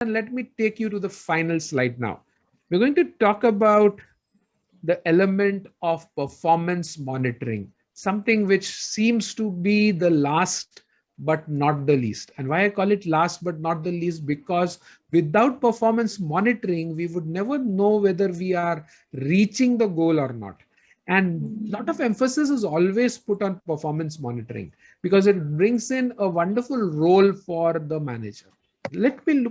And let me take you to the final slide now. We're going to talk about the element of performance monitoring, something which seems to be the last but not the least. And why I call it last but not the least, because without performance monitoring, we would never know whether we are reaching the goal or not. And a lot of emphasis is always put on performance monitoring because it brings in a wonderful role for the manager. Let me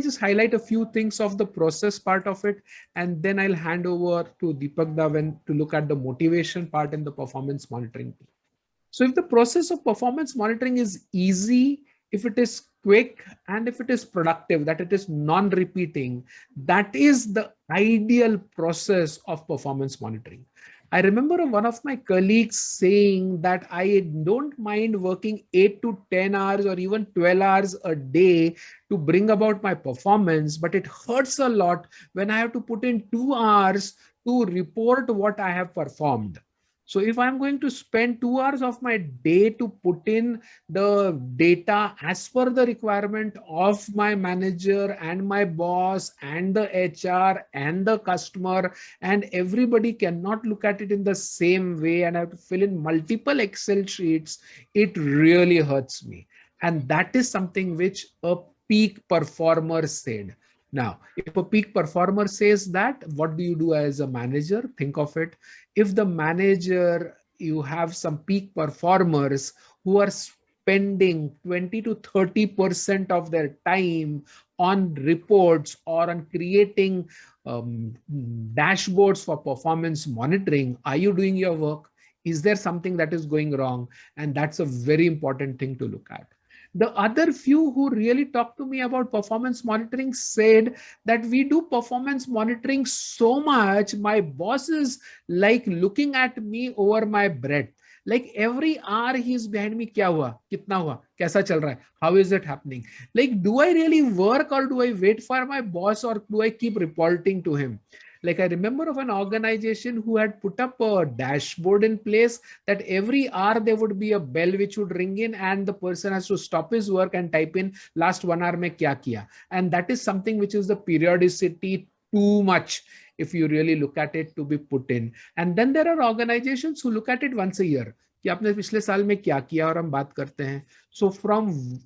just highlight a few things of the process part of it, and then I'll hand over to Deepak Davan to look at the motivation part in the performance monitoring. So if the process of performance monitoring is easy, if it is quick, and if it is productive, that it is non-repeating, that is the ideal process of performance monitoring. I remember one of my colleagues saying that I don't mind working 8 to 10 hours or even 12 hours a day to bring about my performance, but it hurts a lot when I have to put in 2 hours to report what I have performed. So if I'm going to spend 2 hours of my day to put in the data as per the requirement of my manager and my boss and the HR and the customer, and everybody cannot look at it in the same way and I have to fill in multiple Excel sheets, it really hurts me. And that is something which a peak performer said. Now, if a peak performer says that, what do you do as a manager? Think of it. If the manager, you have some peak performers who are spending 20 to 30% of their time on reports or on creating dashboards for performance monitoring, are you doing your work? Is there something that is going wrong? And that's a very important thing to look at. The other few who really talked to me about performance monitoring said that we do performance monitoring so much, my boss is like looking at me over my breath. Like every hour he's behind me, kya hua, kitna hua, kaisa chal raha hai, how is it happening? Like, do I really work or do I wait for my boss or do I keep reporting to him? Like I remember of an organization who had put up a dashboard in place that every hour there would be a bell which would ring in and the person has to stop his work and type in last 1 hour mein kya kiya. And that is something which is the periodicity too much if you really look at it to be put in. And then there are organizations who look at it once a year कि आपने पिछले साल में क्या किया और हम बात करते हैं. So from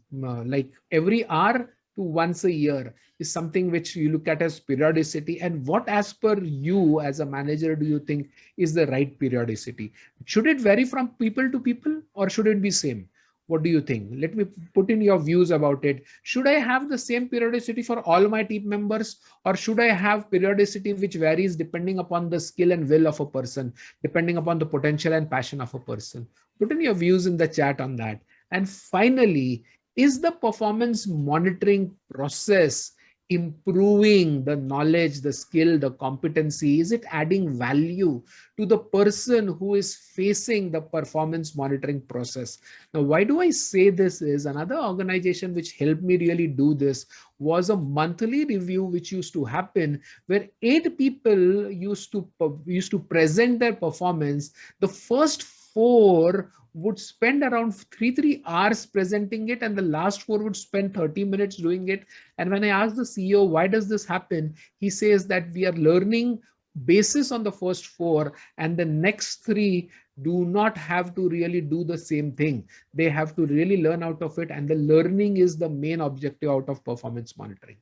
like every hour to once a year is something which you look at as periodicity. And what, as per you as a manager, do you think is the right periodicity? Should it vary from people to people or should it be same? What do you think? Let me put in your views about it. Should I have the same periodicity for all my team members, or should I have periodicity which varies depending upon the skill and will of a person, depending upon the potential and passion of a person? Put in your views in the chat on that. And finally, is the performance monitoring process improving the knowledge, the skill, the competency? Is it adding value to the person who is facing the performance monitoring process? Now, why do I say this is another organization which helped me really do this was a monthly review which used to happen where 8 people used to present their performance. The first 4 would spend around 3 hours presenting it and the last 4 would spend 30 minutes doing it. And when I asked the CEO, why does this happen? He says that we are learning basis on the first 4 and the next 3 do not have to really do the same thing. They have to really learn out of it, and the learning is the main objective out of performance monitoring.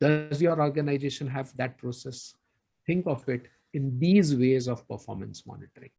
Does your organization have that process? Think of it in these ways of performance monitoring.